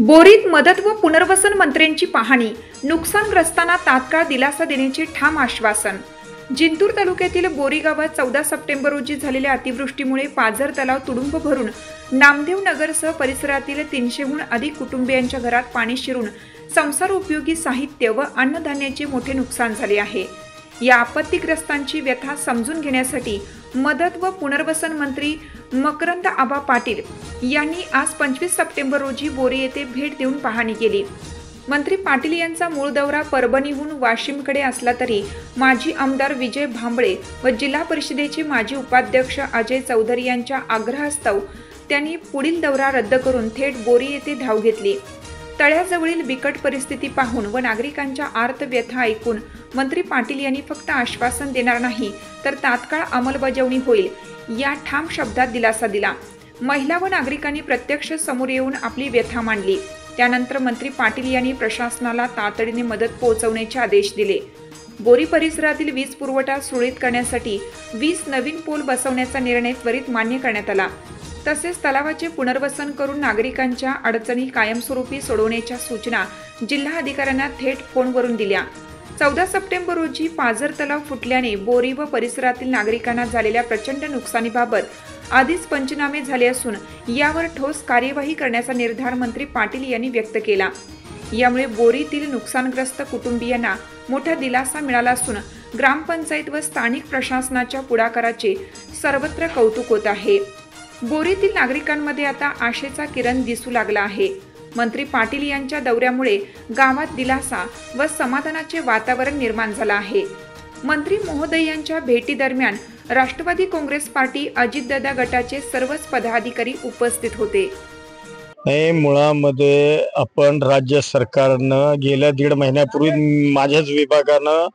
बोरीत मदत व पुनर्वसन मंत्र्यांची पाहणी, नुकसानग्रस्तांना तात्काळ दिलासा देण्याचे ठाम आश्वासन। जिंतूर तालुक्यातील बोरी गावात 14 सप्टेंबर रोजी झालेल्या अतिवृष्टीमुळे पाझर तलाव तुडुंब भरून नामदेव नगरसह परिसरातील 300हून अधिक कुटुंबियांच्या घरात पाणी शिरून संसार उपयोगी साहित्य व अन्नधान्याचे मोठे नुकसान झाले आहे। या आपत्तीग्रस्तांची व्यथा समजून घेण्यासाठी मदत व पुनर्वसन मंत्री मकरंद आबा पाटील यांनी आज 25 सप्टेंबर रोजी बोरी येथे भेट देऊन पाहणी केली। मंत्री पाटील यांचा मूळ दौरा परभणीहून वाशिमकडे असला तरी माजी आमदार विजय भांबळे व जिल्हा परिषदेचे माजी उपाध्यक्ष अजय चौधरी यांच्या आग्रहास्तव त्यांनी पुढील दौरा रद्द करून थेट बोरी येथे धाव घेतली। तळ्याजवळील बिकट परिस्थिती पाहून व नागरिकांच्या आर्त व्यथा ऐकून मंत्री पाटील यांनी फक्त आश्वासन देणार नाही तर तात्काळ अंमलबजावणी होईल या ठाम शब्दात दिलासा दिला। महिला व नागरिकांनी प्रत्यक्ष समोर येऊन आपली व्यथा मांडली। त्यानंतर मंत्री पाटील यांनी प्रशासनाला तातडीने मदत पोहोचवण्याचे आदेश दिले। बोरी परिसरातील वीज पुरवठा सुरळीत करण्यासाठी 20 नवीन पोल बसवण्याचा निर्णय त्वरित मान्य करण्यात आला। तसेच तलावाचे पुनर्वसन करून नागरिकांच्या अडचणी कायमस्वरूपी सोडवण्याच्या सूचना जिल्हा अधिकाऱ्यांना थेट फोनवरून दिल्या। 14 सप्टेंबर रोजी पाझर तलाव फुटल्याने बोरी व परिसरातील नागरिकांना झालेल्या प्रचंड नुकसानीबाबत आधीच पंचनामे झाले असून यावर ठोस कार्यवाही करण्याचा निर्धार मंत्री पाटील यांनी व्यक्त केला। यामुळे बोरीतील नुकसानग्रस्त कुटुंबियांना मोठा दिलासा मिळाला असून ग्रामपंचायत व स्थानिक प्रशासनाच्या पुढाकाराचे सर्वत्र कौतुक होत आहे। बोरीतील नागरिकांमध्ये आता आशेचा किरण दिसू लागला आहे। मंत्री पाटील यांच्या दौऱ्यामुळे गावात दिलासा व समाधानाचे वातावरण निर्माण झाले आहे। मंत्री महोदय यांच्या भेटी दरम्यान राष्ट्रवादी काँग्रेस पार्टी अजितदादा गटाचे सर्वच पदाधिकारी उपस्थित होते। मुळामध्ये आपण राज्य सरकारनं गेल्या 1.5 महिन्यापूर्वी माझ्याच विभागानं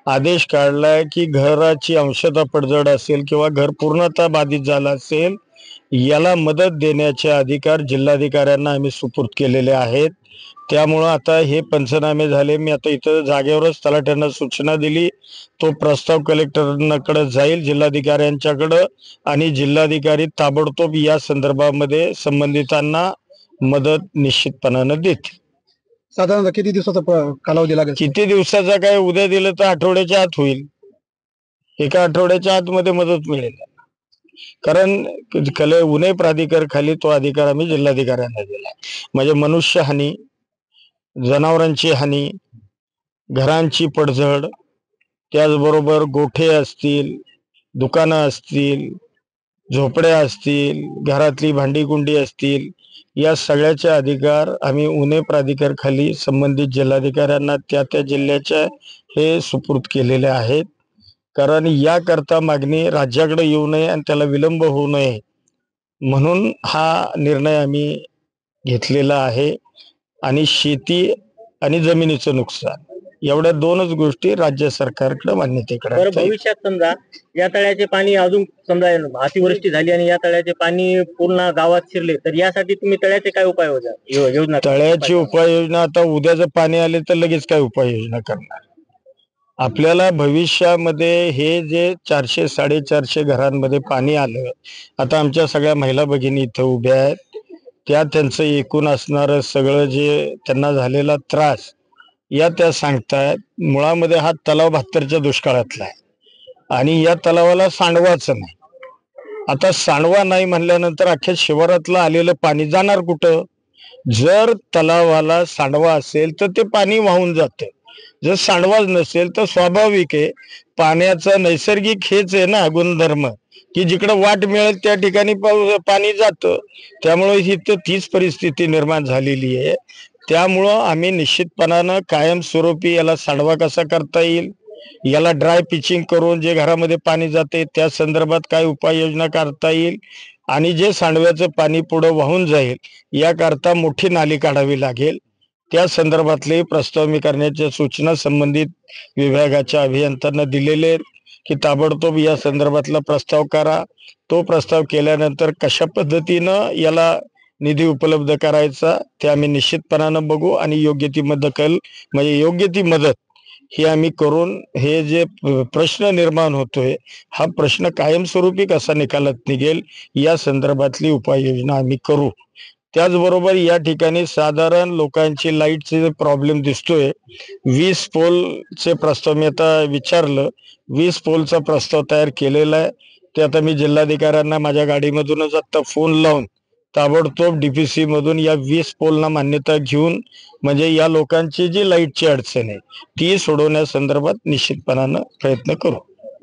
आदेश काढलाय की घराची अंशतः पडझड असेल किंवा घर पूर्णतः बाधित झालं असेल याला मदत देण्याचे अधिकार जिल्हाधिकाऱ्यांना आम्ही सुपूर्द केलेले आहेत। त्यामुळे आता हे पंचनामे झाले। मी आता इथं जागेवरच तलाठ्यांना सूचना दिली, तो प्रस्ताव कलेक्टरकडे जाईल जिल्हाधिकाऱ्यांच्याकडे आणि जिल्हाधिकारी ताबडतोब या संदर्भामध्ये संबंधितांना मदत निश्चितपणाने देतील। साधारणतः किती दिवसाचा कालावधी लागेल? किती दिवसाचा काय, उद्या दिलं तर आठवड्याच्या आत होईल। एका आठवड्याच्या आतमध्ये मदत मिळेल। कारण उन्हे प्राधिकार खाली तो अधिकार आम्ही जिल्हाधिकाऱ्यांना दिला। म्हणजे मनुष्य हानी, जनावरांची हानी, घरांची पडझड, त्याचबरोबर गोठे असतील, दुकानं असतील, झोपड्या असतील, घरातली भांडी कुंडी असतील, या सगळ्याचे अधिकार आम्ही उन्हे प्राधिकार खाली संबंधित जिल्हाधिकाऱ्यांना त्या जिल्ह्याच्या हे सुपूर्द केलेले आहेत। कारण याकरता मागणी राज्याकडे येऊ नये आणि त्याला विलंब होऊ नये म्हणून हा निर्णय आम्ही घेतलेला आहे। आणि शेती आणि जमिनीचं नुकसान एवढ्या 2च गोष्टी राज्य सरकारकडे मान्यतेकडे। भविष्यात समजा या तळ्याचे पाणी अजून समजा अतिवृष्टी झाली आणि या तळ्याचे पाणी पूर्ण गावात शिरले तर यासाठी तुम्ही तळ्याचे काय उपाययोजना? तळ्याची उपाययोजना आता उद्या जर पाणी आले तर लगेच काय उपाययोजना करणार? आपल्याला भविष्यामध्ये हे जे 400-450 घरांमध्ये पाणी आलं, आता आमच्या सगळ्या महिला भगिनी इथं उभ्या आहेत, त्यांचं एकूण असणारं सगळं जे त्यांना झालेला त्रास या त्या सांगतायत। मुळामध्ये हा तलाव 72च्या दुष्काळातला आहे आणि या तलावाला सांडवाच नाही। आता सांडवा नाही म्हणल्यानंतर अख्ख्या शिवारातलं आलेलं पाणी जाणार कुठं? जर तलावाला सांडवा असेल तर ते पाणी वाहून जातं, जर सांडवाच नसेल तर स्वाभाविक आहे पाण्याचा नैसर्गिक हेच आहे ना गुणधर्म की जिकडे वाट मिळेल त्या ठिकाणी पाणी जातं। त्यामुळे ही तीच परिस्थिती निर्माण झालेली आहे। त्यामुळं आम्ही निश्चितपणानं कायमस्वरूपी याला सांडवा कसा करता येईल, याला ड्राय पिचिंग करून जे घरामध्ये पाणी जाते त्या संदर्भात काय उपाययोजना करता येईल आणि जे सांडव्याचं पाणी पुढे वाहून जाईल याकरता मोठी नाली काढावी लागेल, त्या संदर्भातले प्रस्ताव मी करण्याच्या सूचना संबंधित विभागाच्या अभियंत्यांना दिलेले आहेत की ताबडतोब या संदर्भातला प्रस्ताव करा। तो प्रस्ताव केल्यानंतर कशा पद्धतीनं याला निधी उपलब्ध करायचा ते आम्ही निश्चितपणानं बघू आणि योग्य ती मदत ही आम्ही करून हे जे प्रश्न निर्माण होतोय हा प्रश्न कायमस्वरूपी कसा निकालात निघेल या संदर्भातली उपाययोजना आम्ही करू। त्याचबरोबर या ठिकाणी साधारण लोकांची लाईटचे प्रॉब्लेम दिसतोय. 20 पोलचे प्रस्ताव मी आता विचारलं, 20 पोलचा प्रस्ताव तयार केलेला आहे. ते आता मी जिल्हाधिकाऱ्यांना माझ्या गाडीमधूनच आता फोन लावून ताबडतोब डीपीसी मधून या 20 पोलना मान्यता घेऊन म्हणजे या लोकांची जी लाईटची अडचण आहे ती सोडवण्यासंदर्भात निश्चितपणानं प्रयत्न करू.